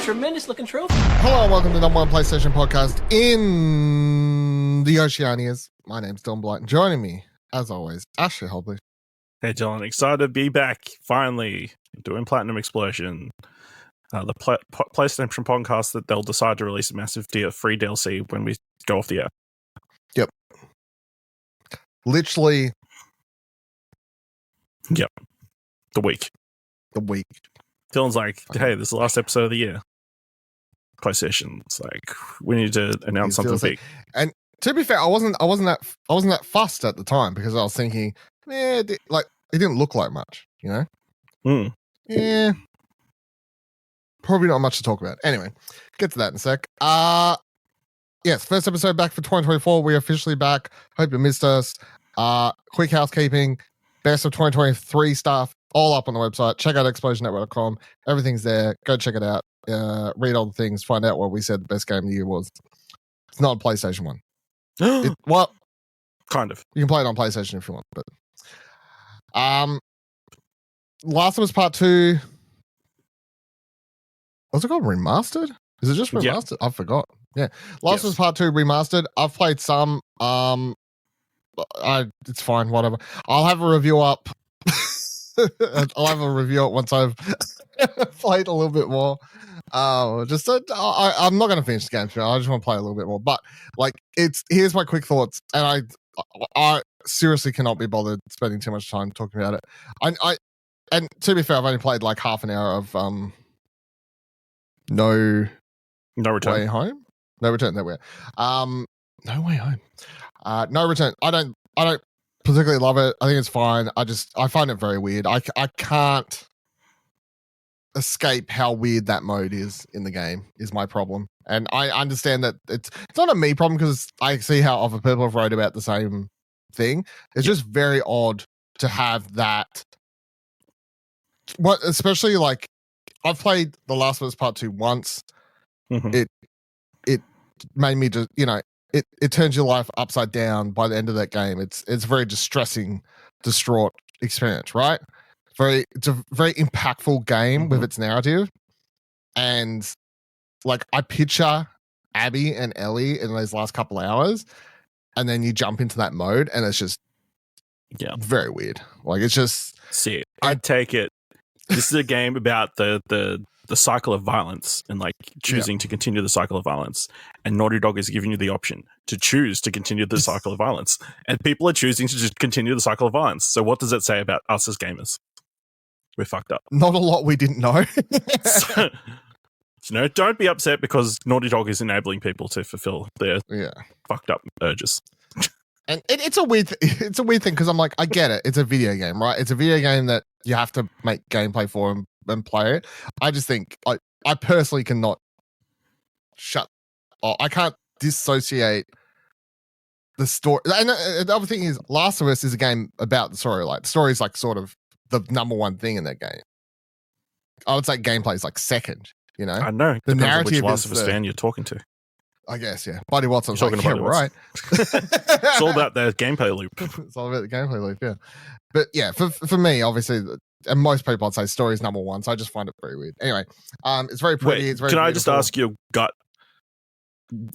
tremendous looking trophy. Hello and welcome to the number one PlayStation podcast in the Oceanias. My name's Don Blight, and joining me, as always, Ashley Hobley. Hey, Dylan, excited to be back, finally, doing Platinum Explosion. The PlayStation podcast that they'll decide to release a massive free DLC when we go off the air. Yep. Literally. Yep. The week. Dylan's like, hey, this is the last episode of the year. PlayStation. It's like, we need to announce something big. And to be fair, I wasn't that fussed at the time because I was thinking, it didn't look like much, you know? Yeah. Probably not much to talk about. Anyway, get to that in a sec. Yes, first episode back for 2024. We're officially back. Hope you missed us. Quick housekeeping. Best of 2023 stuff. All up on the website. Check out explosionnetwork.com. Everything's there. Go check it out. Read all the things. Find out what we said the best game of the year was. It's not a PlayStation one. Well, kind of. You can play it on PlayStation if you want. But Last of Us Part 2. What's it called? Remastered? Is it just remastered? Yeah. I forgot. Yeah. Last of Us Part 2 Remastered. I've played some. It's fine. Whatever. I'll have a review up. I'll have a review up once I've played a little bit more. I'm not going to finish the game. I just want to play a little bit more. But here's my quick thoughts, and I seriously cannot be bothered spending too much time talking about it. And to be fair, I've only played like half an hour of No Return. Way Home. No Return. There we are. No Way Home. No Return. I don't particularly love it. I think it's fine. I find it very weird. I can't escape how weird that mode is in the game is my problem. And I understand that it's not a me problem because I see how other people have wrote about the same thing. It's just very odd to have that. Especially like I've played The Last of Us Part 2 once. Mm-hmm. It made me just, it turns your life upside down by the end of that game. It's a very distraught experience, right? It's a very impactful game with its narrative. And like I picture Abby and Ellie in those last couple hours, and then you jump into that mode and it's just very weird. Like it's just I take it. This is a game about the cycle of violence and like choosing to continue the cycle of violence. And Naughty Dog is giving you the option to choose to continue the cycle of violence. And people are choosing to just continue the cycle of violence. So what does that say about us as gamers? We're fucked up. Not a lot we didn't know. So, don't be upset because Naughty Dog is enabling people to fulfill their fucked up urges. And it's a weird thing because I'm like, I get it. It's a video game, right? It's a video game that you have to make gameplay for and play it. I just think I personally cannot I can't dissociate the story. And the other thing is, Last of Us is a game about the story. Like the story is like sort of the number one thing in that game. I would say gameplay is like second. I know. The Depends narrative on which Last of Us fan you're talking to. I guess, yeah. Buddy Watson's talking like, about right. It's all about the gameplay loop. It's all about the gameplay loop, yeah. But yeah, for me, obviously, and most people I'd say story is number one, so I just find it very weird. Anyway, it's very pretty. It's very Can beautiful. I just ask your gut?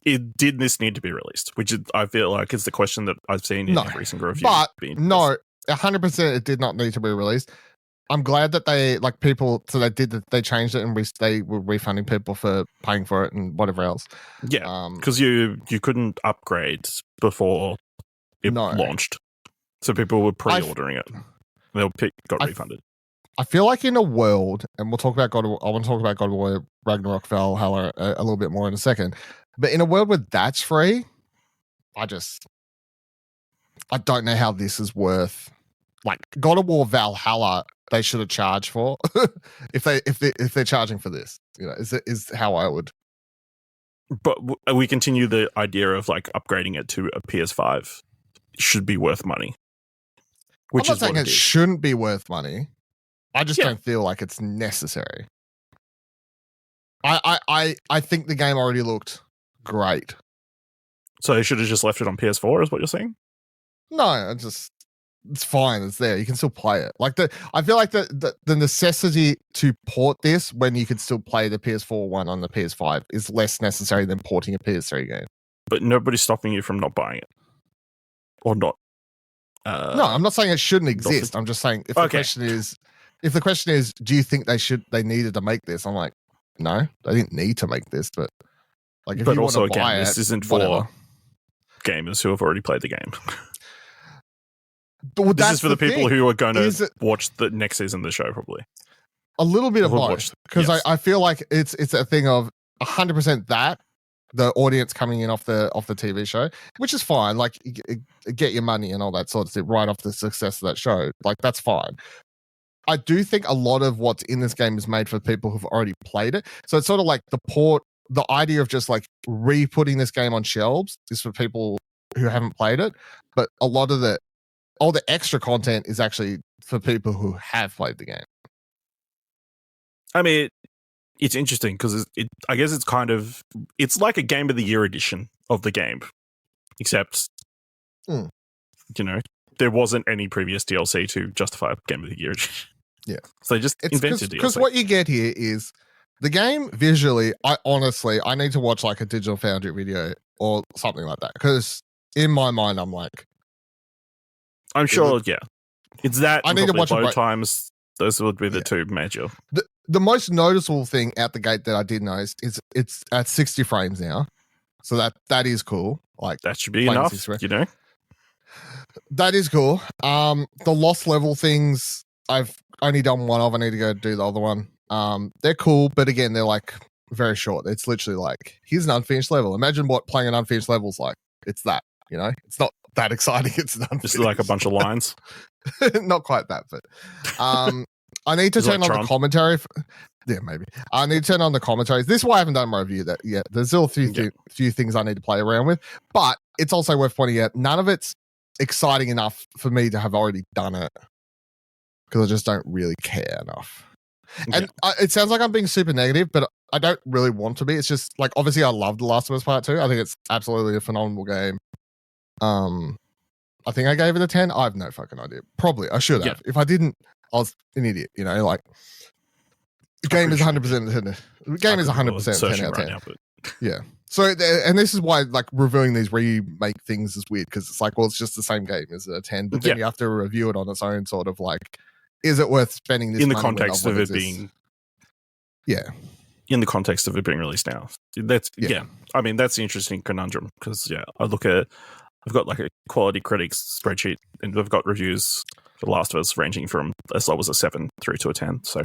Did this need to be released? Which I feel like is the question that I've seen in every single review. But no, 100% it did not need to be released. I'm glad that they they changed it and they were refunding people for paying for it and whatever else. Yeah, because you couldn't upgrade before it launched, so people were pre-ordering it. They got refunded. I feel like in a world, and we'll talk about I want to talk about God of War Ragnarok Valhalla a little bit more in a second. But in a world where that's free, I don't know how this is worth. Like God of War Valhalla, they should have charged for if they're charging for this. Is how I would. But we continue the idea of like upgrading it to a PS5 should be worth money. I'm not saying it shouldn't be worth money. I just don't feel like it's necessary. I think the game already looked great. So they should have just left it on PS4, is what you're saying? No, it's fine. It's there. You can still play it. Like I feel like the necessity to port this when you could still play the PS4 one on the PS5 is less necessary than porting a PS3 game. But nobody's stopping you from not buying it or not. No, I'm not saying it shouldn't exist. I'm just saying if the question is, do you think they needed to make this? I'm like, no, they didn't need to make this, but like, if but you also want to buy again, this isn't for gamers who have already played the game. Well, this is for the people who are going to watch the next season of the show, probably. A little bit of both, because I feel like it's a thing of 100% that the audience coming in off the TV show, which is fine. Like, get your money and all that sort of stuff right off the success of that show. Like, that's fine. I do think a lot of what's in this game is made for people who've already played it. So it's sort of like the idea of just like re-putting this game on shelves is for people who haven't played it, but a lot of all the extra content is actually for people who have played the game. I mean, it's interesting because I guess it's like a Game of the Year edition of the game, except, you know, there wasn't any previous DLC to justify a Game of the Year edition. Yeah. So they just invented DLC. Because what you get here is the game visually, I need to watch like a Digital Foundry video or something like that, because in my mind, I'm like, I'm sure, yeah. It's that. I need to watch load times. Those would be the two major. The most noticeable thing out the gate that I did notice is it's at 60 frames now, so that is cool. Like, that should be enough, you know. That is cool. The lost level things I've only done one of. I need to go do the other one. They're cool, but again, they're like very short. It's literally like, here's an unfinished level. Imagine what playing an unfinished level is like. It's that, you know. It's not that exciting. It's not just like a bunch of lines. Not quite that, but I need to turn on the commentary. Yeah, maybe I need to turn on the commentaries. This is why I haven't done my review that yet. There's still a few things I need to play around with, but it's also worth pointing out none of it's exciting enough for me to have already done it, because I just don't really care enough. And it sounds like I'm being super negative, but I don't really want to be. It's just like, obviously I love The Last of Us Part 2. I think it's absolutely a phenomenal game. I think I gave it a 10. I have no fucking idea. Probably I should have. If I didn't, I was an idiot. You know, like, the game is 100%. The game is 100% 10 out of 10. Right now, yeah. So, and this is why, like, reviewing these remake things is weird, because it's like, well, it's just the same game. Is it a 10? But then you have to review it on its own, sort of like, is it worth spending this in the money context of it being? Yeah. In the context of it being released now, that's I mean, that's the interesting conundrum, because I've got like a quality critics spreadsheet, and we've got reviews for The Last of Us ranging from as low as a 7 through to a 10. So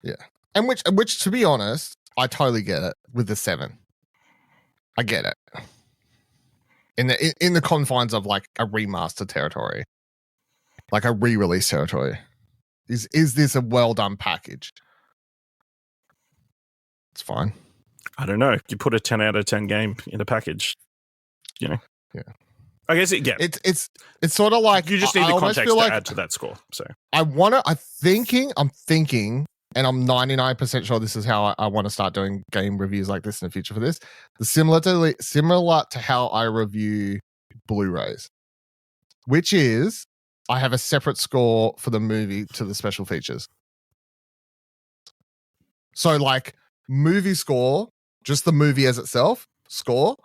yeah, and which to be honest, I totally get it with the 7. I get it in the confines of like a remaster territory, like a re-release territory. Is this a well done package? It's fine. I don't know. You put a 10 out of 10 game in a package, you know. Yeah. I guess it's sort of like, you just need the context to add to that score. So I'm thinking, and I'm 99% sure this is how I want to start doing game reviews like this in the future for this. Similar to how I review Blu-rays, which is I have a separate score for the movie to the special features. So like, movie score, just the movie as itself score,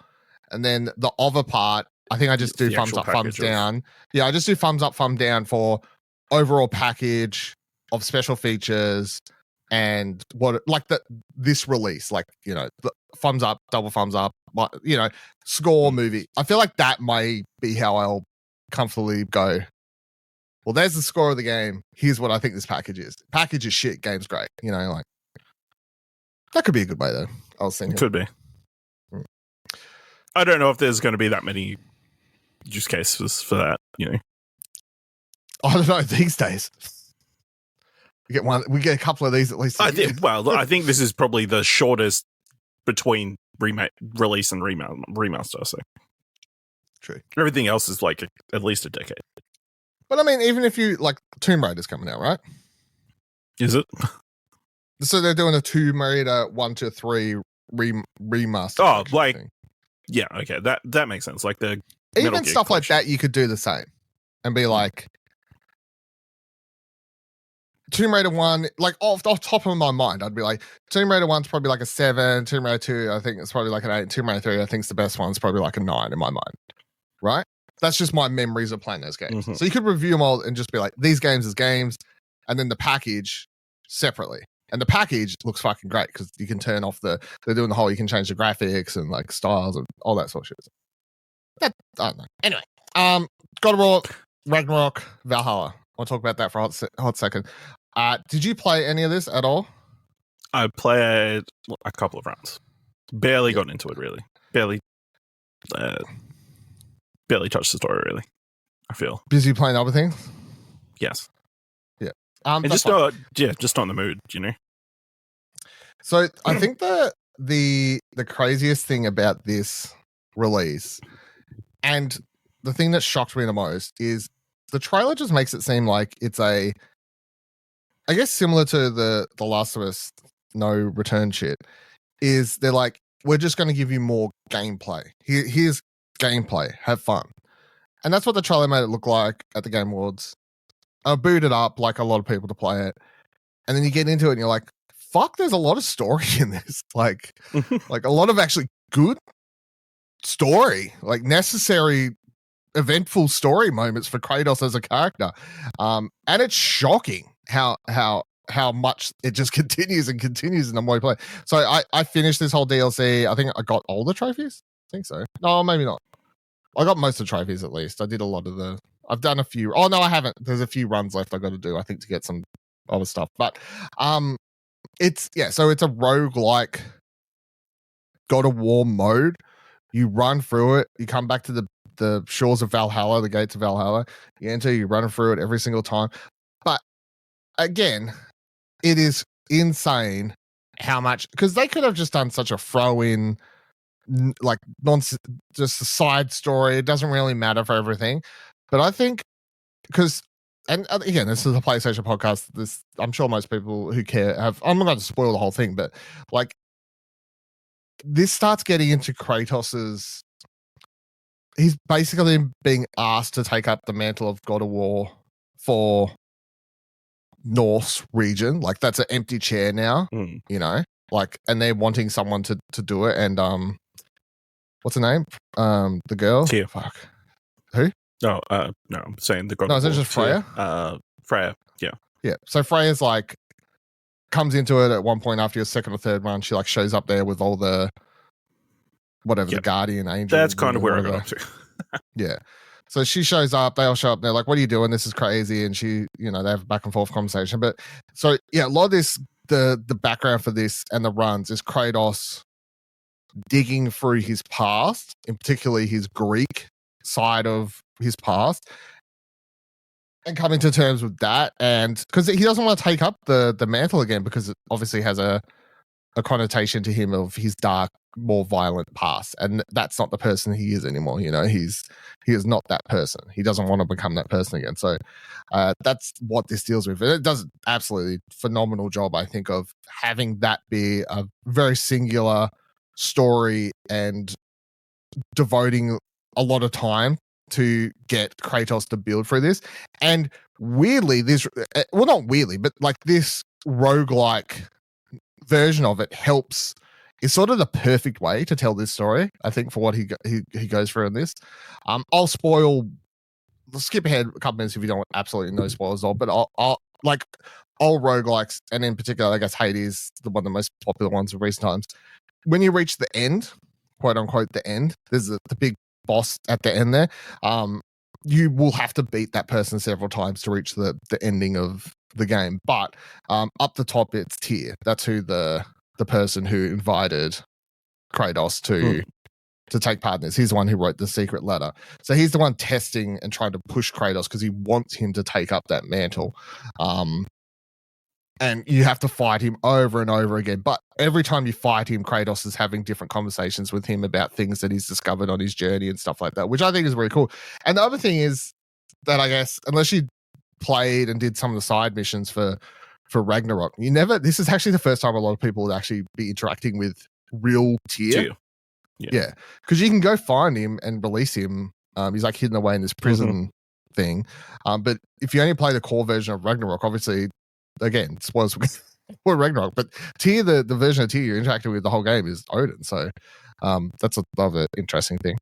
and then the other part, I think I just do thumbs up, thumbs down. Yeah, I just do thumbs up, thumb down for overall package of special features and what, like, this release, like, you know, the thumbs up, double thumbs up, you know, score movie. I feel like that may be how I'll comfortably go, well, there's the score of the game. Here's what I think this package is. Package is shit, game's great. You know, like, that could be a good way, though. I was thinking. Could be. I don't know if there's going to be that many use cases for that, you know. I don't know these days. We get a couple of these at least. I think this is probably the shortest between release and remaster. So true. Everything else is like at least a decade. But I mean, even if you like, Tomb Raider's coming out, right? Is it? So they're doing a Tomb Raider 1 to 3 remaster. Oh, like thing. Yeah, okay, that makes sense. Like the even stuff like that, you could do the same and be like, Tomb Raider 1, like off the top of my mind, I'd be like, Tomb Raider 1's probably like a 7. Tomb Raider 2, I think it's probably like an 8. Tomb Raider 3, I think it's the best one. It's probably like a 9 in my mind. Right? That's just my memories of playing those games. So you could review them all and just be like, these games as games, and then the package separately. And the package looks fucking great because you can turn off they're doing the whole, you can change the graphics and like styles and all that sort of shit. I don't know. Anyway, God of War, Ragnarok, Valhalla. I'll talk about that for a hot second. Did you play any of this at all? I played a couple of rounds. Barely got into it, really. Barely touched the story, really. I feel busy playing other things. Yes. Yeah. And just not in the mood, you know. So I think the craziest thing about this release, and the thing that shocked me the most, is the trailer just makes it seem like it's I guess similar to the Last of Us No Return shit, is they're like, we're just going to give you more gameplay. Here's gameplay. Have fun. And that's what the trailer made it look like at the Game Awards. I booted up like a lot of people to play it. And then you get into it and you're like, fuck, there's a lot of story in this. Like a lot of actually good story, like necessary, eventful story moments for Kratos as a character. And it's shocking how much it just continues and continues in the more you play. So I finished this whole DLC. I think I got all the trophies. I think so. No, maybe not. I got most of the trophies at least. I did a lot of I've done a few. Oh no, I haven't. There's a few runs left I got to do, I think, to get some other stuff. But so it's a roguelike God of War mode. You run through it, you come back to the shores of Valhalla, the gates of Valhalla, you enter, you run through it every single time. But again, it is insane how much, because they could have just done such a throw-in, like just a side story. It doesn't really matter for everything. But I think, because, and again, this is a PlayStation podcast, I'm sure most people who care I'm not going to spoil the whole thing, but like, this starts getting into Kratos's, he's basically being asked to take up the mantle of God of War for Norse region. Like, that's an empty chair now, you know, like, and they're wanting someone to do it. And what's her name? The girl? Tyr. Fuck. Who? No, I'm saying the God no, of is it War. just Freya? Freya, yeah. Yeah. So Freya's like, comes into it at one point after your second or third one. She like shows up there with all the the guardian angel. That's kind of where I got up to. Yeah. So she shows up, they all show up, and they're like, what are you doing? This is crazy. And she, they have a back and forth conversation. But so yeah, a lot of this, the background for this and the runs is Kratos digging through his past, in particularly his Greek side of his past, and coming to terms with that. And because he doesn't want to take up the mantle again, because it obviously has a connotation to him of his dark, more violent past, and that's not the person he is anymore. He is not that person. He doesn't want to become that person again. So that's what this deals with, and it does an absolutely phenomenal job, I think, of having that be a very singular story and devoting a lot of time to get Kratos to build through this. And weirdly, not weirdly, but like this roguelike version of it is sort of the perfect way to tell this story, I think, for what he goes through in this. I'll skip ahead a couple minutes if you don't want absolutely no spoilers at all, but I'll like all roguelikes, and in particular, I guess Hades, one of the most popular ones of recent times. When you reach the end, quote unquote, the end, there's the big boss at the end there. You will have to beat that person several times to reach the ending of the game. But up the top, it's Tyr. That's who the person who invited Kratos to take part in this. He's the one who wrote the secret letter. So he's the one testing and trying to push Kratos because he wants him to take up that mantle. And you have to fight him over and over again. But every time you fight him, Kratos is having different conversations with him about things that he's discovered on his journey and stuff like that, which I think is really cool. And the other thing is that, I guess, unless you played and did some of the side missions for Ragnarok, this is actually the first time a lot of people would actually be interacting with real Tyr. Yeah. Because you can go find him and release him. He's like hidden away in this prison thing. But if you only play the core version of Ragnarok, obviously again, spoils for Ragnarok, but Tyr, the version of Tyr you're interacting with the whole game is Odin. So that's another interesting thing.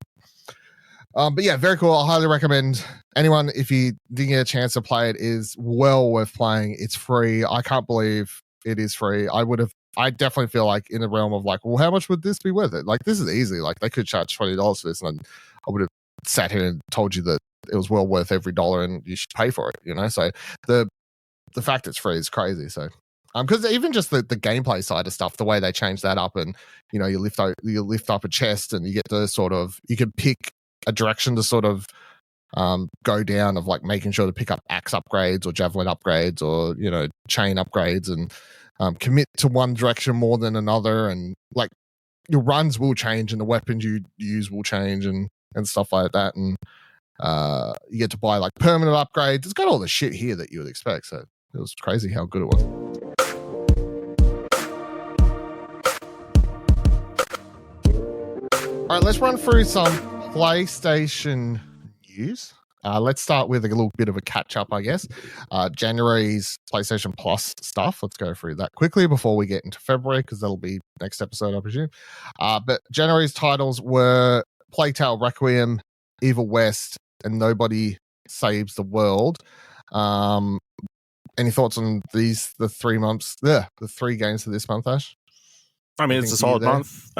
But yeah, very cool. I highly recommend anyone, if you didn't get a chance to play it, is well worth playing. It's free. I can't believe it is free. I definitely feel like in the realm of like, well, how much would this be worth it? Like, this is easy. Like, they could charge $20 for this, and I would have sat here and told you that it was well worth every dollar and you should pay for it, you know? So the fact it's free is crazy. So because even just the gameplay side of stuff, the way they change that up, and you know, you lift up a chest and you get to sort of, you can pick a direction to sort of go down, of like making sure to pick up axe upgrades or javelin upgrades or, you know, chain upgrades, and commit to one direction more than another, and like your runs will change and the weapons you use will change and stuff like that, and you get to buy like permanent upgrades. It's got all the shit here that you would expect, so it was crazy how good it was. All right, let's run through some PlayStation news. Let's start with a little bit of a catch up, I guess. January's PlayStation Plus stuff. Let's go through that quickly before we get into February, because that'll be next episode, I presume. But January's titles were Plague Tale Requiem, Evil West, and Nobody Saves the World. Any thoughts on these, the 3 months? Yeah, the 3 games for this month, Ash? I mean, it's a solid month.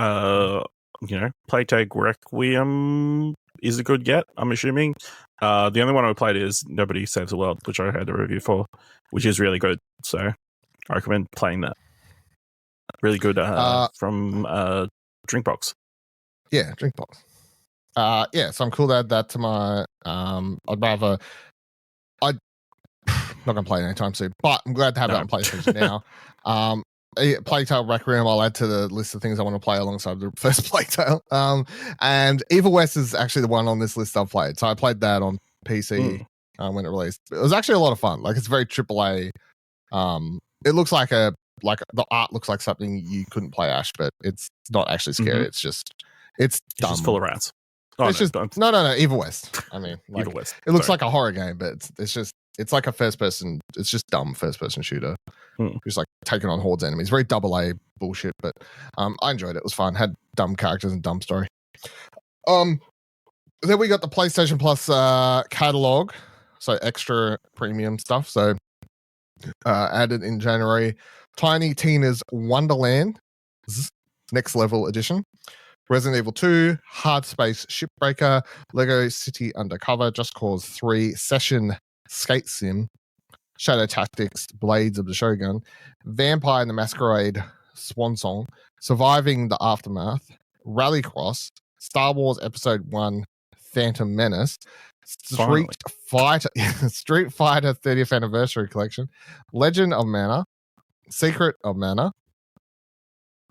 You know, Plague Tale Requiem is a good get, I'm assuming. The only one I played is Nobody Saves the World, which I had a review for, which is really good. So I recommend playing that. Really good from Drinkbox. Yeah, Drinkbox. Yeah, so I'm cool to add that to my. I'm not gonna play it anytime soon, but I'm glad to have it on PlayStation now. Plague Tale Requiem I'll add to the list of things I want to play alongside the first Plague Tale. And Evil West is actually the one on this list I've played. So I played that on PC when it released. It was actually a lot of fun. Like, it's very AAA. It looks like the art looks like something you couldn't play, Ash, but it's not actually scary. It's dumb. It's just full of rats. Oh, no, Evil West. I mean, like, Evil West. It looks like a horror game, but it's like a first person. It's just dumb first person shooter. Just like taking on hordes of enemies. Very AA bullshit, but I enjoyed it. It was fun. Had dumb characters and dumb story. Then we got the PlayStation Plus catalog, so extra premium stuff. So added in January, Tiny Tina's Wonderland Next Level Edition, Resident Evil 2, Hard Space Shipbreaker, Lego City Undercover, Just Cause 3, Session Skate Sim, Shadow Tactics, Blades of the Shogun, Vampire the Masquerade, Swan Song, Surviving the Aftermath, Rallycross, Star Wars Episode 1, Phantom Menace, Street Fighter 30th Anniversary Collection, Legend of Mana, Secret of Mana,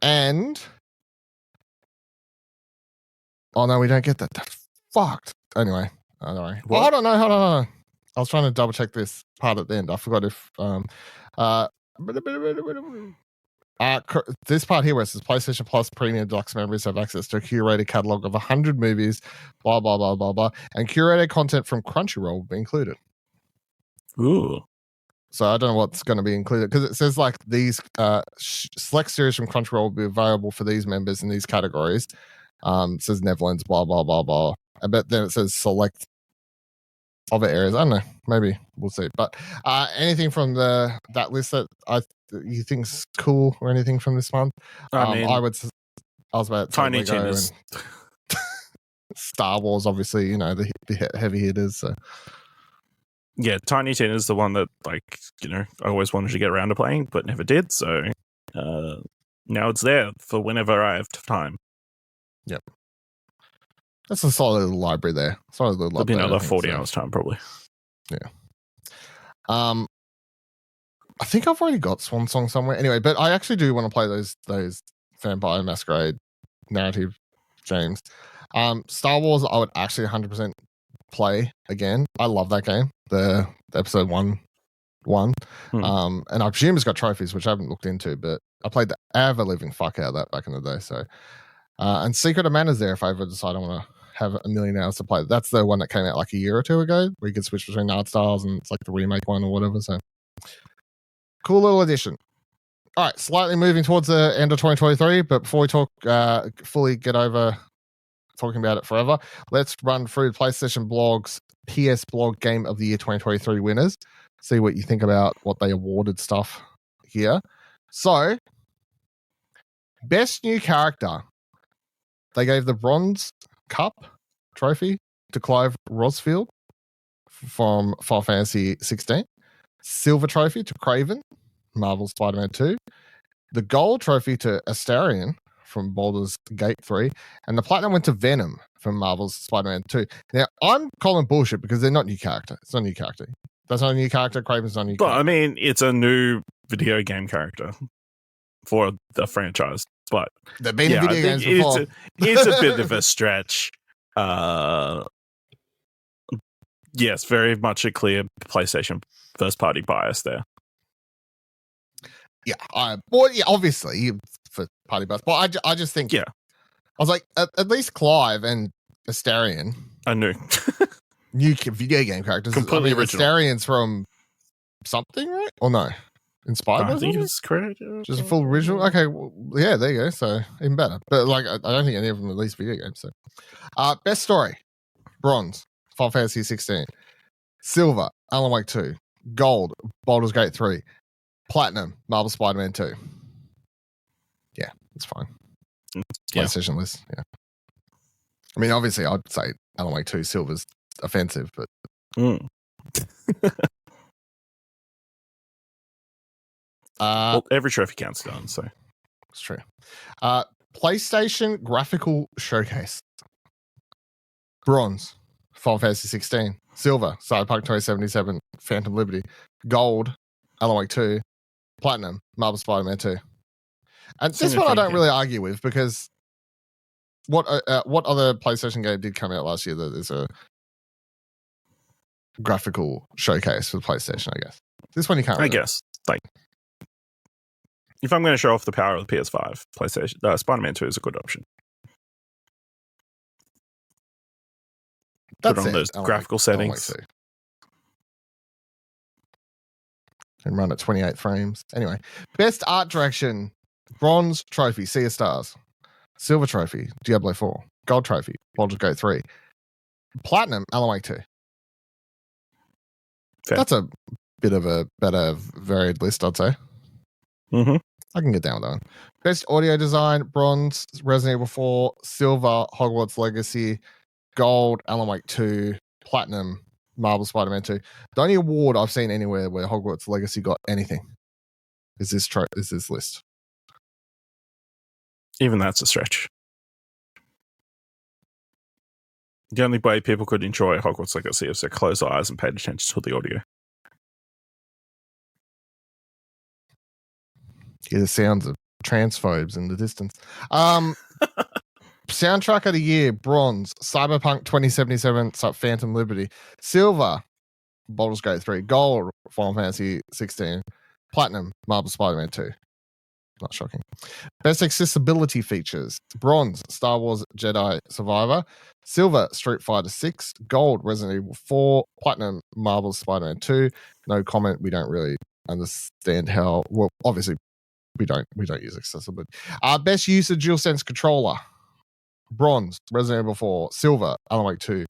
and oh no, we don't get that. That's fucked. Anyway, don't worry. Hold on. I was trying to double check this part at the end. I forgot if this part here where it says PlayStation Plus Premium Deluxe members have access to a curated catalog of 100 movies, blah blah blah blah blah, and curated content from Crunchyroll will be included. Ooh. So I don't know what's going to be included, because it says like these select series from Crunchyroll will be available for these members in these categories. It says Netherlands, blah blah blah blah. But then it says select other areas. I don't know. Maybe we'll see. But anything from that list that you think's cool, or anything from this month? I was about Tiny Tina's and Star Wars, obviously. You know, the heavy hitters. So. Yeah, Tiny Tina's the one that, like, you know, I always wanted to get around to playing, but never did. So now it's there for whenever I have time. Yep. That's a solid little library there. Solid little library. There'll be another 40 hours time, probably. Yeah. I think I've already got Swan Song somewhere. Anyway, but I actually do want to play those Vampire Masquerade narrative games. Star Wars, I would actually 100% play again. I love that game. The episode 1. And I presume it's got trophies, which I haven't looked into, but I played the ever-living fuck out of that back in the day. So, and Secret of Mana's there if I ever decide I want to have a million hours to play. That's the one that came out like a year or two ago, where you could switch between art styles, and it's like the remake one or whatever. So, Cool little addition. All right, slightly moving towards the end of 2023, but before we talk, fully get over talking about it forever, let's run through PlayStation Blog's PS Blog Game of the Year 2023 winners. See what you think about what they awarded stuff here. So, best new character. They gave the Bronze Cup trophy to Clive Rosfield from Final Fantasy 16. Silver trophy to Craven, Marvel's Spider-Man 2. The gold trophy to Astarion from Baldur's Gate 3. And the platinum went to Venom from Marvel's Spider-Man 2. Now, I'm calling bullshit because they're not new character. It's not a new character. That's not a new character. Craven's not a new character. I mean, it's a new video game character for the franchise. But they've been in video games before. It's a bit of a stretch. Yes, very much a clear PlayStation first-party bias there. Yeah, obviously for party bias, but I just think I was like at least Clive and Astarion are new video game characters. Completely original. Astarion's from something, right? Or no? Inspired by I think something? it's correct. Just a full original. Okay, well, yeah, there you go. So even better. But like, I don't think any of them are at least video games. So, best story: Bronze, Final Fantasy 16; Silver, Alan Wake 2; Gold, Baldur's Gate 3; Platinum, Marvel Spider-Man 2. Yeah, it's fine. PlayStation list. Yeah. I mean, obviously, I'd say Alan Wake 2 Silver's offensive, but. Well, every trophy counts, Dylan, so it's true. PlayStation Graphical Showcase. Bronze, Final Fantasy 16. Silver, Cyberpunk 2077, Phantom Liberty. Gold, Alan Wake 2. Platinum, Marvel Spider-Man 2. And this one I don't really argue with because what other PlayStation game did come out last year that is a graphical showcase for the PlayStation, I guess. This one you can't. I guess. Like, if I'm going to show off the power of the PS5, PlayStation, Spider-Man 2 is a good option. Put on those graphical settings. And run at 28 frames. Anyway, best art direction: Bronze trophy, Sea of Stars; Silver trophy, Diablo 4; Gold trophy, Baldur's Gate 3; Platinum, Alan Wake 2. Fair. That's a bit of a better varied list, I'd say. Mm-hmm. I can get down with that one. Best audio design: Bronze, Resident Evil 4; Silver, Hogwarts Legacy; Gold, Alan Wake 2; Platinum, Marvel Spider-Man 2. The only award I've seen anywhere where Hogwarts Legacy got anything is this list. Even that's a stretch. The only way people could enjoy Hogwarts Legacy is to close their eyes and pay attention to the audio. Hear the sounds of transphobes in the distance. Soundtrack of the year: Bronze, Cyberpunk 2077, Phantom Liberty; Silver, Baldur's Gate 3; Gold, Final Fantasy 16; Platinum, Marvel Spider-Man 2. Not shocking. Best accessibility features: Bronze, Star Wars Jedi Survivor; Silver, Street Fighter 6; Gold, Resident Evil 4; Platinum, Marvel Spider-Man 2. No comment. We don't really understand how. Well, obviously, we don't use accessibility. Best use of DualSense controller: Bronze, Resident Evil 4; Silver, Alan Wake 2;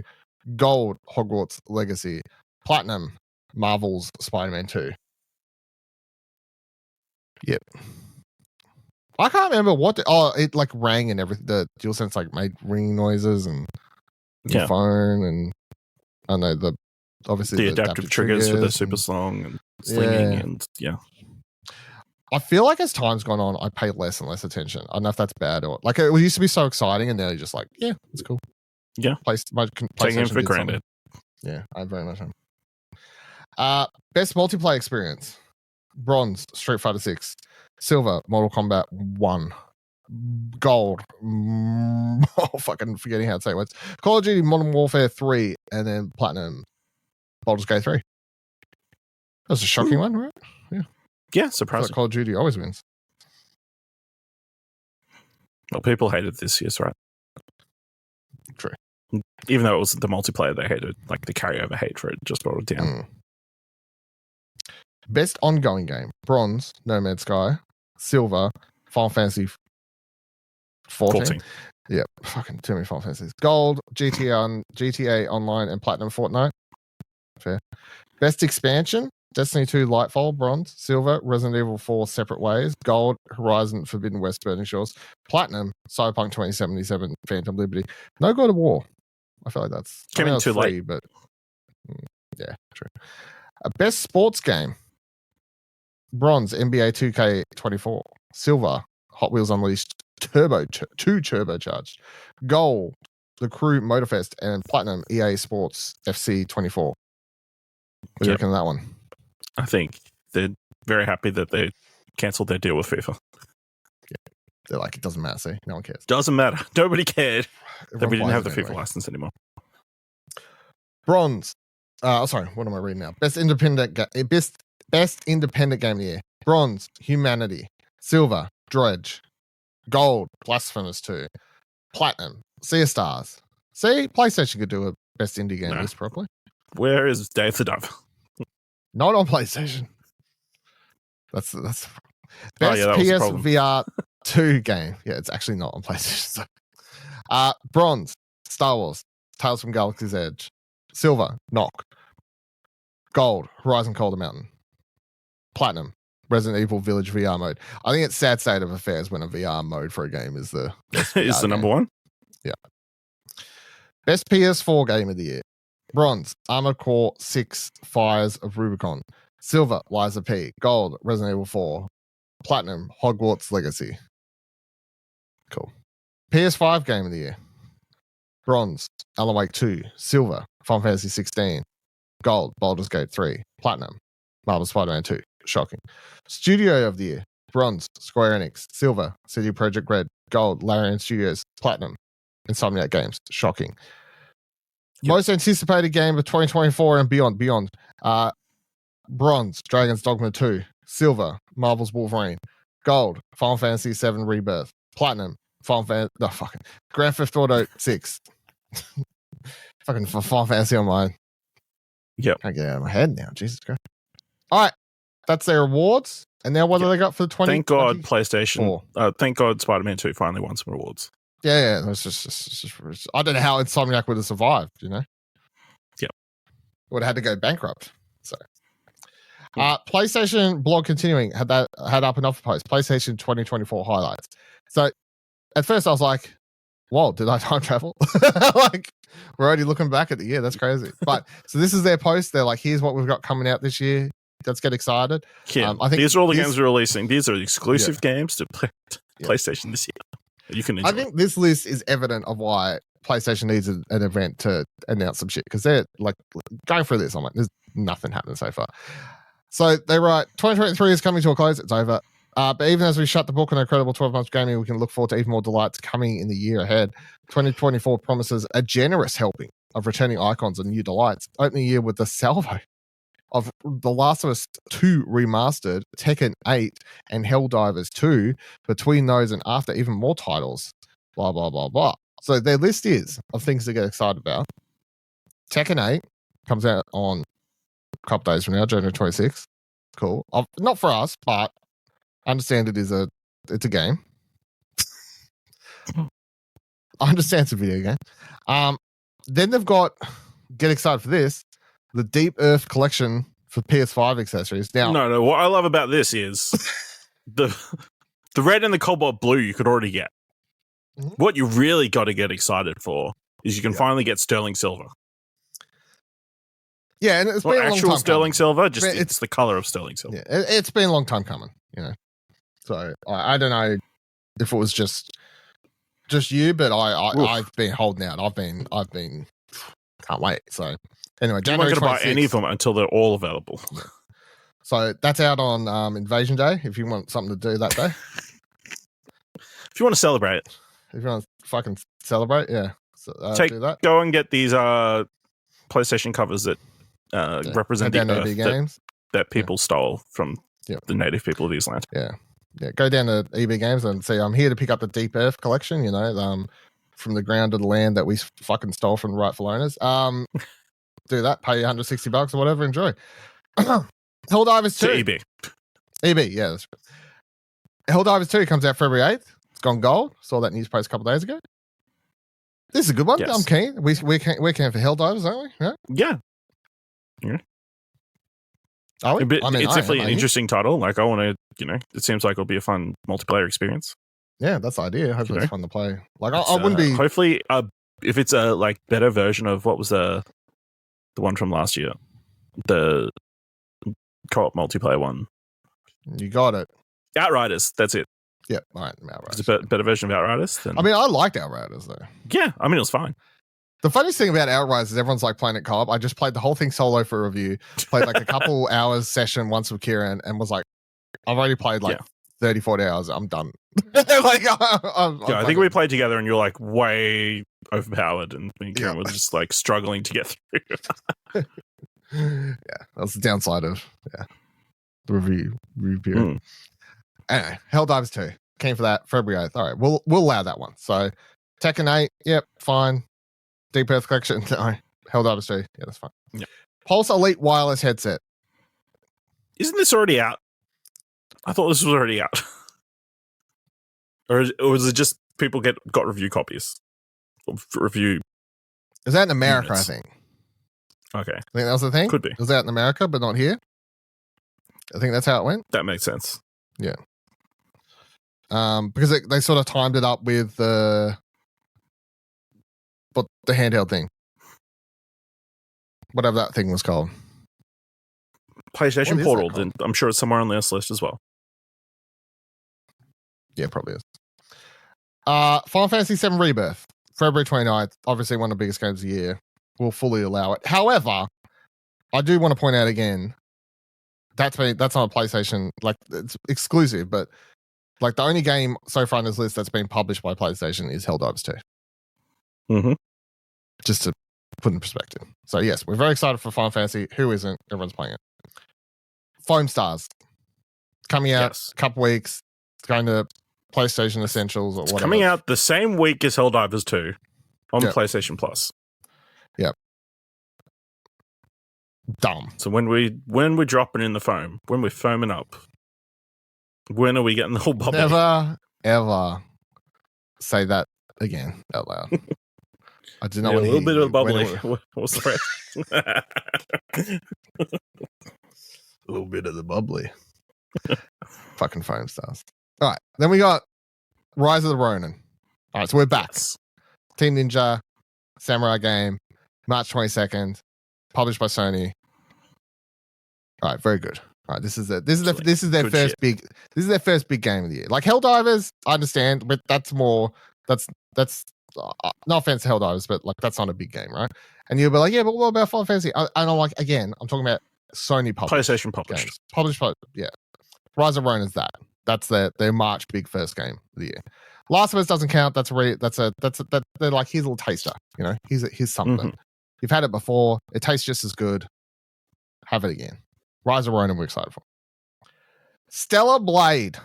Gold, Hogwarts Legacy; Platinum, Marvel's Spider-Man 2. Yep. I can't remember what. It like rang and everything. The DualSense like made ringing noises and your phone, and I know obviously the adaptive triggers for the super song and slinging and I feel like as time's gone on, I pay less and less attention. I don't know if that's bad or like it used to be so exciting, and now you're just like, yeah, it's cool. Yeah, taking it for granted. Yeah, I very much am. Best multiplayer experience: Bronze, Street Fighter 6; Silver, Mortal Kombat 1; Gold, fucking forgetting how to say words, Call of Duty Modern Warfare 3; and then Platinum, Baldur's Gate 3. That's a shocking one, right? Yeah. Yeah, surprising. Like Call of Duty always wins. Well, people hated this year's, right? True. Even though it was the multiplayer they hated, like the carryover hate for it just brought it down. Best ongoing game: bronze, No Man's Sky; silver, Final Fantasy 14. Yeah, fucking too many Final Fantasies. Gold, GTA Online, and platinum, Fortnite. Fair. Best expansion: Destiny 2 Lightfall, bronze; silver, Resident Evil 4 Separate Ways; gold, Horizon Forbidden West Burning Shores; platinum, Cyberpunk 2077 Phantom Liberty. No God of War. I feel like that's came in too free, late, but yeah, true. Best sports game: bronze, NBA 2K24; silver, Hot Wheels Unleashed turbocharged; gold, The Crew Motorfest; and platinum, EA Sports FC 24. What do you reckon of that one? I think they're very happy that they cancelled their deal with FIFA. Yeah. They're like, it doesn't matter, see? No one cares. Doesn't matter. Nobody cared that we didn't have the anyway. FIFA license anymore. Bronze. Sorry, what am I reading now? Best independent game of the year. Bronze, Humanity; silver, Dredge; gold, Blasphemous 2; platinum, Sea of Stars. See, PlayStation could do a best indie game list properly. Where is Day of the Diver? Not on PlayStation. That's best that was PS VR 2 game. Yeah, it's actually not on PlayStation. Bronze, Star Wars, Tales from Galaxy's Edge; silver, Knock; gold, Horizon Call of the Mountain; platinum, Resident Evil Village VR mode. I think it's sad state of affairs when a VR mode for a game is the is the number one. Yeah. Best PS4 game of the year: bronze, Armored Core 6 Fires of Rubicon; silver, Liza P; gold, Resident Evil 4; platinum, Hogwarts Legacy. Cool. PS5 game of the year: bronze, Alan Wake 2; silver, Final Fantasy 16; gold, Baldur's Gate 3; platinum, Marvel Spider-Man 2. Shocking. Studio of the year: bronze, Square Enix; silver, CD Projekt Red; gold, Larian Studios; platinum, Insomniac Games. Shocking. Yep. Most anticipated game of 2024 and beyond. Bronze, Dragon's Dogma 2; silver, Marvel's Wolverine; gold, Final Fantasy 7 Rebirth; platinum, Grand Theft Auto 6. Fucking Final Fantasy Online. Yep. Can't get it out of my head now. Jesus Christ. All right. That's their awards. And now what do they got for the 20? Thank God PlayStation. Thank God Spider-Man 2 finally won some awards. Yeah. It's just, I don't know how Insomniac would have survived, you know? Yep. Would have had to go bankrupt. So, PlayStation blog continuing had up an offer post. PlayStation 2024 highlights. So at first I was like, whoa, did I time travel? Like, we're already looking back at the year. That's crazy. But so this is their post. They're like, here's what we've got coming out this year. Let's get excited. Yeah, I think these are all the games we're releasing. These are exclusive games to PlayStation this year. You can enjoy. I think this list is evident of why PlayStation needs an event to announce some shit, because they're like going through this. I'm like, there's nothing happening so far. So they write, 2023 is coming to a close. It's over. But even as we shut the book on an incredible 12 months of gaming, we can look forward to even more delights coming in the year ahead. 2024 promises a generous helping of returning icons and new delights, opening the year with the salvo of The Last of Us 2 Remastered, Tekken 8, and Helldivers 2, between those and after even more titles, blah, blah, blah, blah. So their list is of things to get excited about. Tekken 8 comes out on a couple days from now, January 26th. Cool. Not for us, but I understand it's a game. I understand it's a video game. Then they've got, get excited for this, the Deep Earth collection for PS5 accessories. Now, no. What I love about this is the red and the cobalt blue you could already get. Mm-hmm. What you really got to get excited for is you can finally get sterling silver. Yeah, and it's been a long actual time sterling coming. silver. Just it's the color of sterling silver. Yeah, it's been a long time coming. You know, so I don't know if it was just you, but I've been holding out. I've been can't wait. So anyway, I'm not going to buy any of them until they're all available. Yeah. So that's out on Invasion Day. If you want something to do that day, if you want to celebrate, if you want to fucking celebrate, yeah, so, do that. Go and get these PlayStation covers that represent the Earth games that people stole from the native people of these lands. Yeah. Go down to EB Games and say, I'm here to pick up the Deep Earth collection. You know, from the ground to the land that we fucking stole from the rightful owners. Do that, pay $160 or whatever, enjoy. Helldivers 2. To EB. EB, yeah. That's right. Helldivers 2 comes out February 8th. It's gone gold. Saw that news post a couple of days ago. This is a good one. Yes. I'm keen. We're keen for Helldivers, aren't we? Yeah. Are we? It's definitely an interesting title. Like, I want to, it seems like it'll be a fun multiplayer experience. Yeah, that's the idea. Hopefully it's fun to play. Like, I wouldn't be... Hopefully, if it's a, better version of what was the one from last year? The co-op multiplayer one. You got it. Outriders, that's it. Yeah, all right, Outriders. It's a better version of Outriders. I mean, I liked Outriders, though. Yeah, I mean, it was fine. The funniest thing about Outriders is everyone's like playing it co-op. I just played the whole thing solo for review. Played like a couple hours session once with Kieran and was like, I've already played 30, 40 hours. I'm done. I think we played together and you're like way overpowered and me and Kieran were just like struggling to get through. Yeah, that's the downside of the review period. Anyway, Helldivers 2 came for that February 8th. All right, we'll allow that one. So Tekken 8, yep, fine. Deep Earth Collection, no. Helldivers 2, yeah, that's fine. Yep. Pulse Elite wireless headset. Isn't this already out? I thought this was already out. or is it just people got review copies? Review. Is that in America, units? I think? Okay. I think that was the thing? Could be. It was out in America, but not here. I think that's how it went. That makes sense. Yeah. Because they sort of timed it up with the handheld thing. Whatever that thing was called. PlayStation Portal. Then I'm sure it's somewhere on this list as well. Yeah, probably is. Final Fantasy VII Rebirth. February 29th. Obviously one of the biggest games of the year. We'll fully allow it. However, I do want to point out again, that's on a PlayStation, like it's exclusive, but like the only game so far on this list that's been published by PlayStation is Helldivers 2. Mm-hmm. Just to put in perspective. So yes, we're very excited for Final Fantasy. Who isn't? Everyone's playing it. Foam Stars. Coming out a couple weeks. It's going to PlayStation Essentials or whatever. Coming out the same week as Helldivers 2 on PlayStation Plus. Yep. Dumb. So when we're dropping in the foam, when we're foaming up, when are we getting the whole bubble? Never, ever say that again out loud. I do not want a little bit of the bubbly. What's the phrase? A little bit of the bubbly. Fucking Foam Stars. All right. Then we got Rise of the Ronin. All right. So we're back. Team Ninja, Samurai game, March 22nd, published by Sony. All right. Very good. All right. This is their first big game of the year. Like Helldivers, I understand, but that's no offense to Helldivers, but like that's not a big game, right? And you'll be like, yeah, but what about Final Fantasy? And I'm like, again, I'm talking about Sony published. PlayStation published. Games. Published, yeah. Rise of Ronin is that. That's their March big first game of the year. Last of Us doesn't count. They're like, here's a little taster, here's something. Mm-hmm. You've had it before. It tastes just as good. Have it again. Rise of Ronin, we're excited for. Stellar Blade.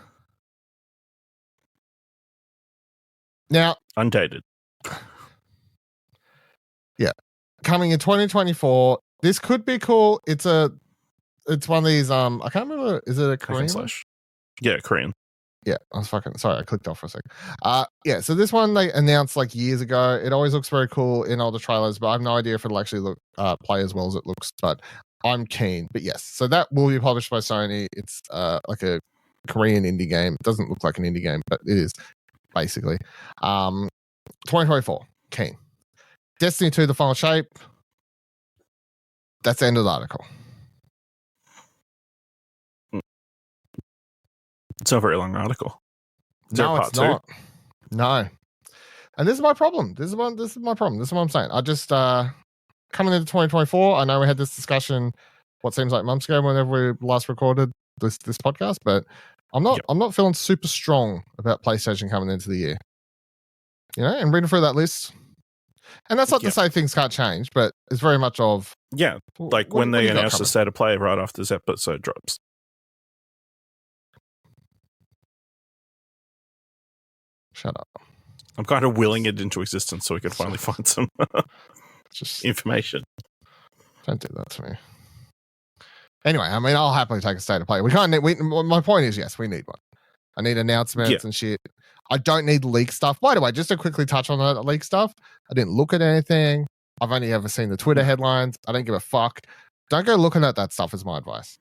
Now, undated. Yeah. Coming in 2024. This could be cool. It's one of these I can't remember, is it a Korean one? Yeah, Korean. Yeah, I was sorry, I clicked off for a second. Yeah, so this one they announced like years ago. It always looks very cool in all the trailers, but I have no idea if it'll actually play as well as it looks, but I'm keen. But yes, so that will be published by Sony. It's like a Korean indie game. It doesn't look like an indie game, but it is basically. 2024, keen. Destiny 2, The Final Shape. That's the end of the article. It's not a very long article. No, it's not. No. And this is my problem. This is my problem. This is what I'm saying. I just coming into 2024, I know we had this discussion what seems like months ago whenever we last recorded this podcast, but I'm not feeling super strong about PlayStation coming into the year. And reading through that list. And that's not to say things can't change, but it's very much of when they announce the state of play right after this episode drops. Shut up. I'm kind of willing it into existence so we can finally find some information. Don't do that to me. Anyway, I mean, I'll happily take a state of play. We can't. My point is, yes, we need one. I need announcements and shit. I don't need leak stuff. By the way, just to quickly touch on that leak stuff, I didn't look at anything. I've only ever seen the Twitter headlines. I don't give a fuck. Don't go looking at that stuff. Is my advice.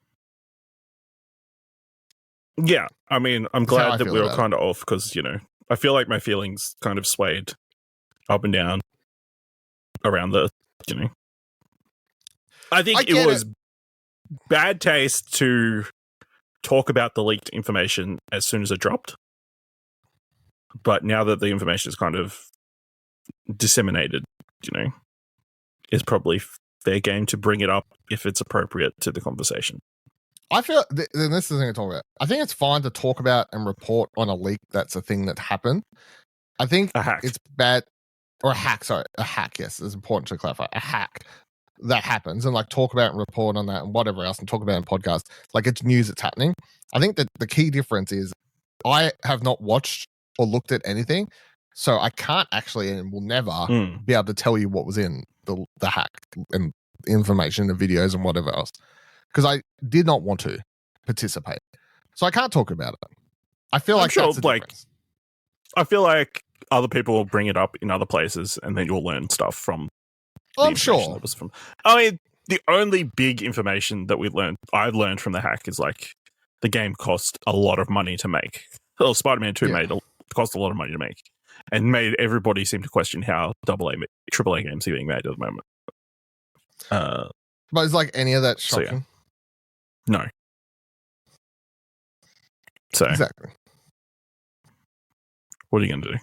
Yeah, I mean, I'm glad that we were kind of off because I feel like my feelings kind of swayed up and down around the I think it was bad taste to talk about the leaked information as soon as it dropped. But now that the information is kind of disseminated, is probably fair game to bring it up if it's appropriate to the conversation. I feel, and this is the thing to talk about. I think it's fine to talk about and report on a leak that's a thing that happened. I think it's bad, or a hack, yes, it's important to clarify. A hack that happens and like talk about and report on that and whatever else and talk about it in podcasts. Like it's news that's happening. I think that the key difference is I have not watched or looked at anything, so I can't actually and will never be able to tell you what was in the hack and information, the videos and whatever else, because I did not want to participate. So I can't talk about it. I feel like that's the difference. I feel like other people will bring it up in other places and then you'll learn stuff from I'm sure. I mean, the only big information that I've learned from the hack is like the game cost a lot of money to make. Well, Spider-Man 2 cost a lot of money to make and made everybody seem to question how AAA games are being made at the moment. But is like any of that shocking? So, yeah. No. So exactly. What are you going to do?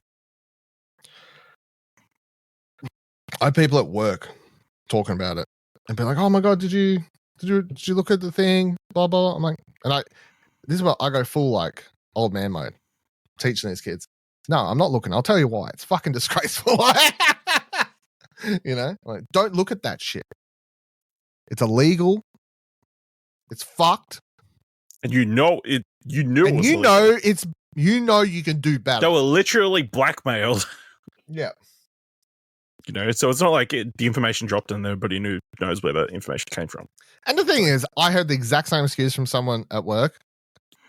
I have people at work talking about it and be like, "Oh my god, did you look at the thing?" Blah blah. I'm like, this is what I go full like old man mode, teaching these kids. No, I'm not looking. I'll tell you why. It's fucking disgraceful. Like don't look at that shit. It's illegal. It's fucked. And you know it. You knew. And it was you illegal. know it's. You know you can do better. They were literally blackmailed. Yeah. So it's not like the information dropped and everybody knows where the information came from. And the thing is, I heard the exact same excuse from someone at work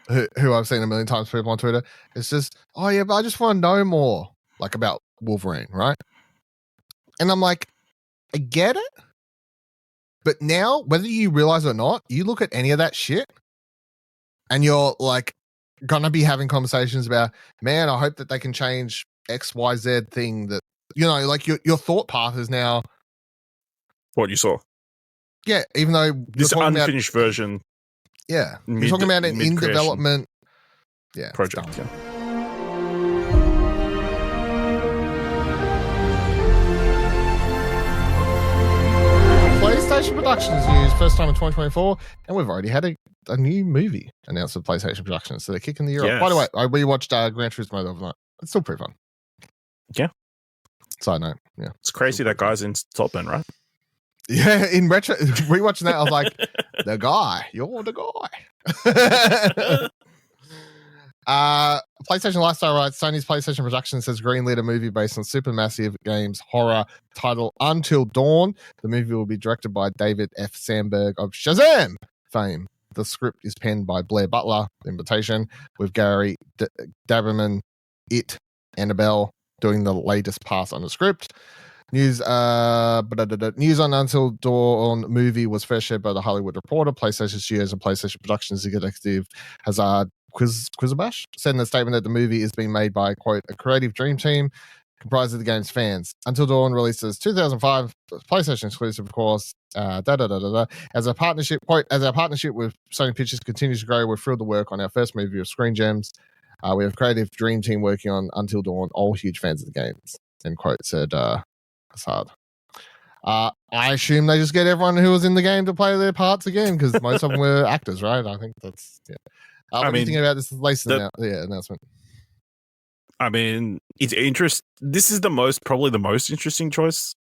who I've seen a million times people on Twitter. It's just, oh yeah, but I just want to know more like about Wolverine, right? And I'm like, I get it. But now, whether you realize it or not, you look at any of that shit and you're like gonna be having conversations about, man, I hope that they can change XYZ thing that, like your thought path is now what you saw. Yeah, even though this unfinished version. Yeah, you're talking about an in development. Yeah, project. Yeah. PlayStation Productions news, first time in 2024, and we've already had a new movie announced with PlayStation Productions, so they're kicking the year off. By the way, I rewatched Gran Turismo the other night. It's still pretty fun. Yeah. Side note, yeah. It's crazy that guy's in Top Gun, right? Yeah, in retro, rewatching that, I was like, the guy, you're the guy. PlayStation Lifestyle writes, Sony's PlayStation Productions has greenlit a movie based on Supermassive Games horror titled Until Dawn. The movie will be directed by David F. Sandberg of Shazam fame. The script is penned by Blair Butler, Invitation, with Gary Daberman, Annabelle doing the latest pass on the script. News on Until Dawn movie was first shared by The Hollywood Reporter. PlayStation Studios and PlayStation Productions executive Hazard Quizabash said in a statement that the movie is being made by, quote, a creative dream team comprised of the game's fans. Until Dawn releases 2005, PlayStation exclusive, of course. As a partnership, quote, as our partnership with Sony Pictures continues to grow, we're thrilled to work on our first movie of Screen Gems. We have a creative dream team working on Until Dawn, all huge fans of the games, end quote, said Hazard. I assume they just get everyone who was in the game to play their parts again because most of them were actors, right? I think that's, yeah. What do you think about this latest announcement? I mean, it's interesting. This is probably the most interesting choice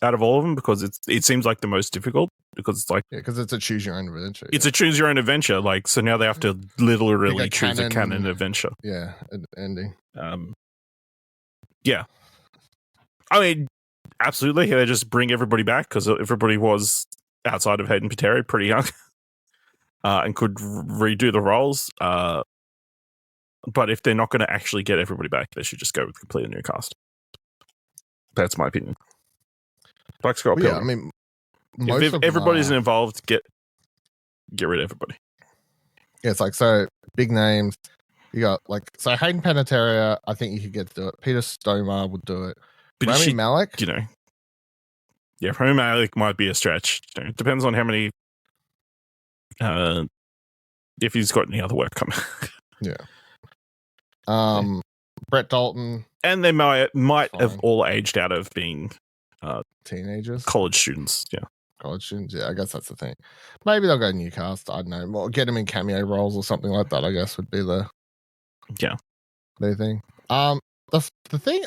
out of all of them because it seems like the most difficult because it's like because it's a choose your own adventure. It's a choose your own adventure. Like so now they have to literally choose a canon adventure. Yeah, ending. Yeah. I mean, absolutely. They just bring everybody back because everybody was outside of Hayden Pateri pretty young. and could redo the roles. But if they're not going to actually get everybody back, they should just go with a completely new cast. That's my opinion. Like Scott Pilgrim. I mean, if everybody's involved, get rid of everybody. Yeah, it's like, so big names. You got so Hayden Panettiere, I think you could get to do it. Peter Stormare would do it. But Rami Malek, yeah, Rami Malek might be a stretch. It depends on how many. If he's got any other work coming. Yeah. Brett Dalton, and they might have all aged out of being teenagers, college students. Yeah, college students. Yeah, I guess that's the thing. Maybe they'll go new cast. I don't know. Well, get them in cameo roles or something like that. I guess would be the big thing. The thing,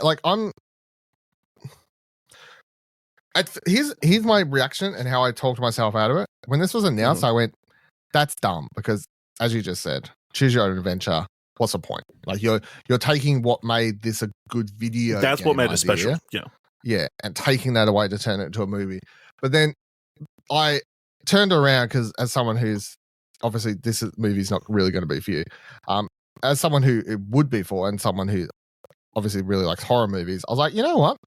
here's my reaction and how I talked myself out of it. When this was announced, I went, "That's dumb," because as you just said, choose your own adventure. What's the point? Like you're taking what made this a good video. That's what made it special. Yeah. Yeah. And taking that away to turn it into a movie. But then I turned around because as someone who's obviously movie's not really going to be for you. As someone who it would be for and someone who obviously really likes horror movies, I was like, you know what?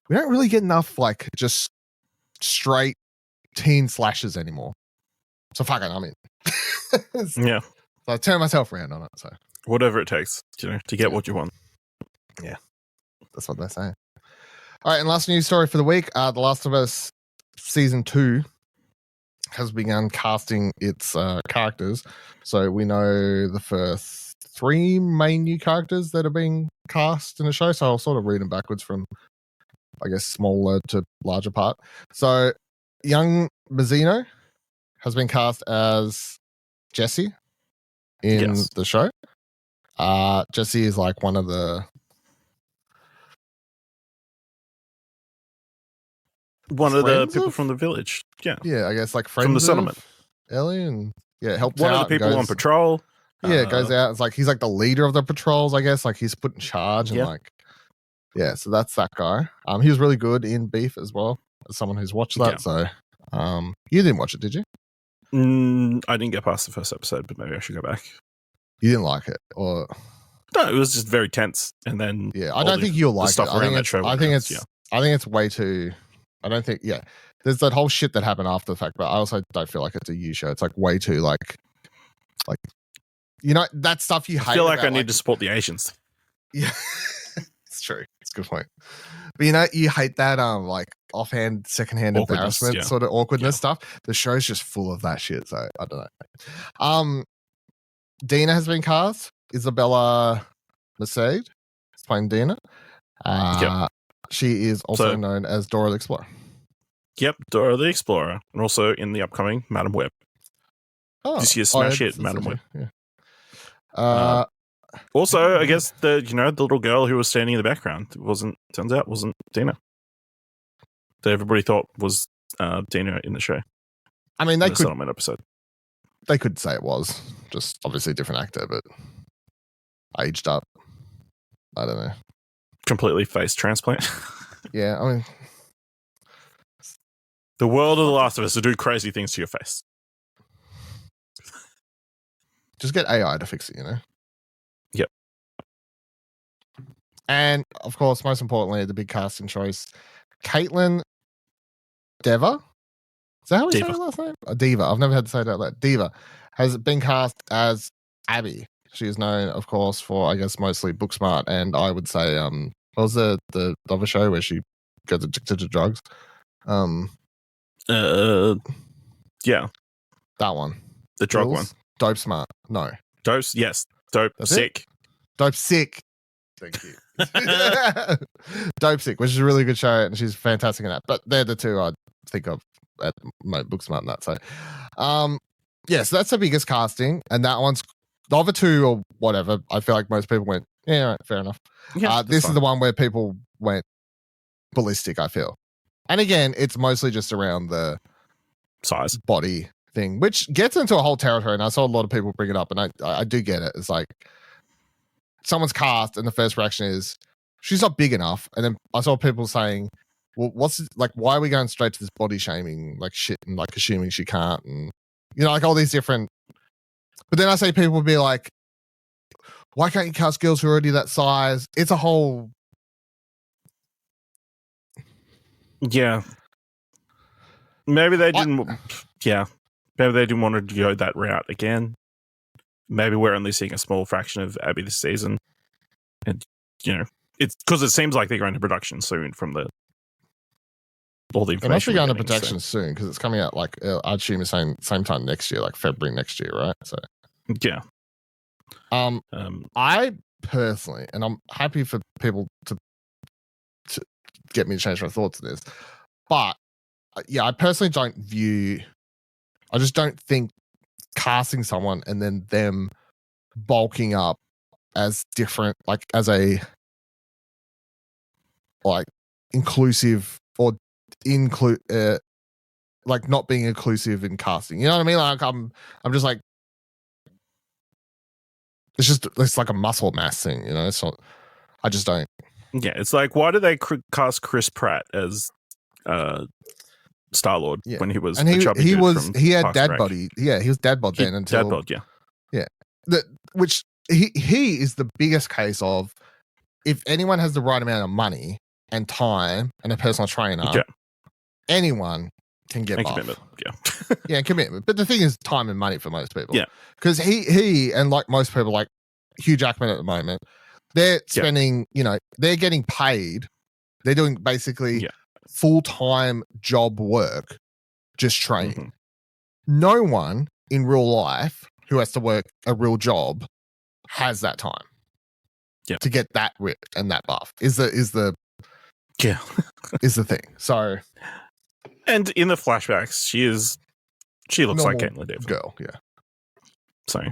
We don't really get enough just straight teen slashers anymore. So fuck it, I'm in. Yeah. So I turned myself around on it. So whatever it takes, to get what you want. Yeah, that's what they're saying. All right, and last news story for the week: The Last of Us season 2 has begun casting its characters. So we know the first 3 main new characters that are being cast in the show. So I'll sort of read them backwards from, I guess, smaller to larger part. So young Mazzino has been cast as Jesse in the show. Jesse is one of the people from the village. Yeah. Yeah, I guess friends from the settlement. Ellie, and helps one out. Of the people on patrol. Yeah, goes out. It's he's the leader of the patrols, I guess. He's put in charge and so that's that guy. He was really good in Beef as well, as someone who's watched that. So you didn't watch it, did you? I didn't get past the first episode, but maybe I should go back. You didn't like it, or no? It was just very tense, and then I don't think you'll like it. I think it's way too. I don't think. Yeah, there's that whole shit that happened after the fact, but I also don't feel like it's a you show. It's way too that stuff you hate. I feel like I need to support the Asians. Yeah, it's true. It's a good point. But you hate that offhand, secondhand embarrassment, sort of awkwardness stuff. The show's just full of that shit. So I don't know. Dina has been cast. Isabella Merced is playing Dina. She is also known as Dora the Explorer. Yep, Dora the Explorer, and also in the upcoming Madam Web. This year's smash hit, Madam Web. Yeah. Also, I guess the little girl who was standing in the background wasn't Dina. That everybody thought was Dina in the show. I mean, the settlement episode. They could say it was just obviously a different actor, but aged up. I don't know. Completely face transplant. Yeah, I mean, the world of The Last of Us to do crazy things to your face. Just get AI to fix it, Yep. And of course, most importantly, the big casting choice, Caitlin Dever. Is that how we say her last name? Diva. I've never had to say that. Like Diva has been cast as Abby. She is known, of course, for I guess mostly Booksmart, and I would say what was the other show where she gets addicted to drugs? Yeah, that one. The drug one. Dope Smart. No. Dope. Yes. Dope. That's Sick. It? Dope Sick. Thank you. Dope Sick, which is a really good show, and she's fantastic in that. But they're the two I think of at my Booksmart and that. So, so that's the biggest casting, and that one's the other two or whatever. I feel like most people went, yeah, right, fair enough. Yeah, this is the one where people went ballistic. I feel, and again, it's mostly just around the size, body thing, which gets into a whole territory. And I saw a lot of people bring it up, and I do get it. It's like someone's cast, and the first reaction is she's not big enough, and then I saw people saying, well, why are we going straight to this body shaming like shit and like assuming she can't, and like all these different But then I see people be like, why can't you cast girls who are already that size? It's a whole... Yeah. Maybe they didn't... Maybe they didn't want to go that route again. Maybe we're only seeing a small fraction of Abby this season. And, it's because it seems like they're going to production soon from all the information. It must be going to production soon because it's coming out I assume the same time next year, like February next year, right? So yeah. I personally, and I'm happy for people to get me to change my thoughts on this, but I personally I just don't think casting someone and then them bulking up as different, like as a inclusive or like not being inclusive in casting. You know what I mean? Like I'm just like, it's like a muscle mass thing, It's not. I just don't. Yeah, it's like, why did they cast Chris Pratt as Star-Lord when he was he had Parks dad and Rec? body. Yeah, he was dad bod then until dad bod. Yeah. Which he is the biggest case of, if anyone has the right amount of money and time and a personal trainer, anyone can get buff. Commitment. Yeah, commitment. But the thing is time and money for most people. Yeah. Because he and like most people, like Hugh Jackman at the moment, they're spending, they're getting paid. They're doing basically full-time job work, just training. Mm-hmm. No one in real life who has to work a real job has that time to get that ripped and that buff is the is the thing. So, and in the flashbacks, she looks like Caitlin Dever. Girl, yeah. So,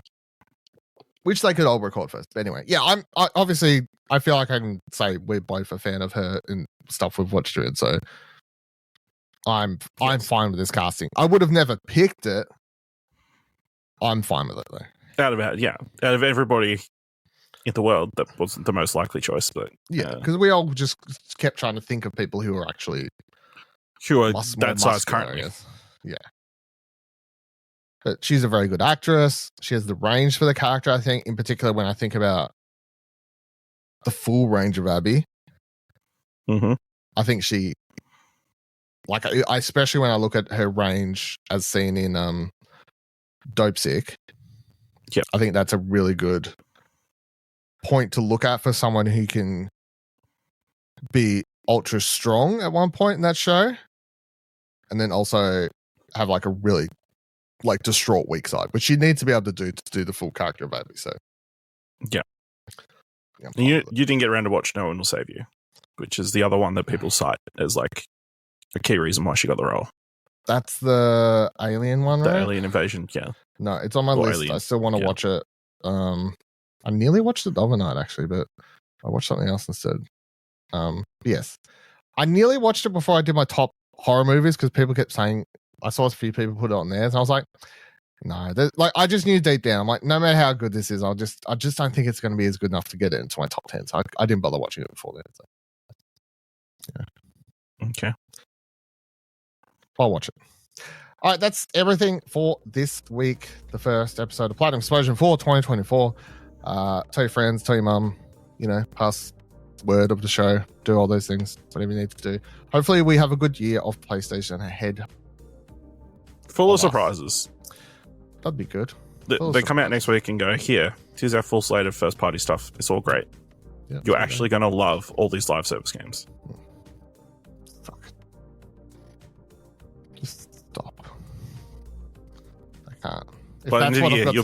which they could all record first. But anyway, I obviously I feel like I can say we're both a fan of her and stuff we've watched her in. So I'm fine with this casting. I would have never picked it. I'm fine with it though. Out of everybody in the world, that wasn't the most likely choice, but because we all just kept trying to think of people who are actually that size currently. Yeah, but she's a very good actress. She has the range for the character. I think, in particular, when I think about the full range of Abby, I think she, I especially when I look at her range as seen in Dope Sick. Yeah, I think that's a really good point to look at for someone who can be ultra strong at one point in that show, and then also have like a really distraught weak side, which she needs to be able to do the full character of Abby. So yeah, you didn't get around to watch No One Will Save You, which is the other one that people cite as like a key reason why she got the role. That's the alien one, right? The alien invasion, yeah. No, it's on my list. Alien. I still want to watch it. I nearly watched it the other night, actually, but I watched something else instead. Yes. I nearly watched it before I did my top horror movies because people kept saying, I saw a few people put it on there, and I was like, no, I just knew deep down, I'm like, no matter how good this is, I just don't think it's going to be as good enough to get it into my top 10. So I didn't bother watching it before then. So. Yeah. Okay. I'll watch it. All right, that's everything for this week. The first episode of Platinum Explosion for 2024. Tell your friends, tell your mum, pass word of the show, do all those things, whatever you need to do. Hopefully we have a good year of PlayStation ahead. Full of surprises. That'd be good. They come out next week and go, here's our full slate of first party stuff. It's all great. Yeah, you're actually going to love all these live service games. Fuck. Just stop. I can't. By the end of the year, you'll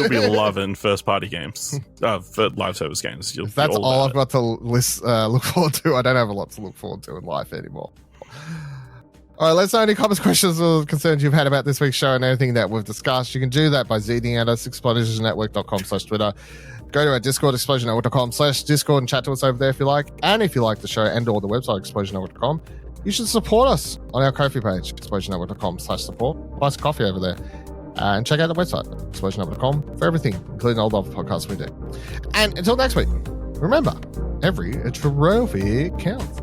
be loving first-party games, for live service games. If that's all I've got to look forward to, I don't have a lot to look forward to in life anymore. All right, let's know any comments, questions, or concerns you've had about this week's show and anything that we've discussed. You can do that by zing at us, explosionnetwork.com/Twitter. Go to our Discord, explosionnetwork.com/Discord, and chat to us over there if you like. And if you like the show and or the website, explosionnetwork.com, you should support us on our Ko-fi page, explosionnetwork.com/support. Buy us coffee over there. And check out the website, explosionnetwork.com, for everything, including all the other podcasts we do. And until next week, remember, every trophy counts.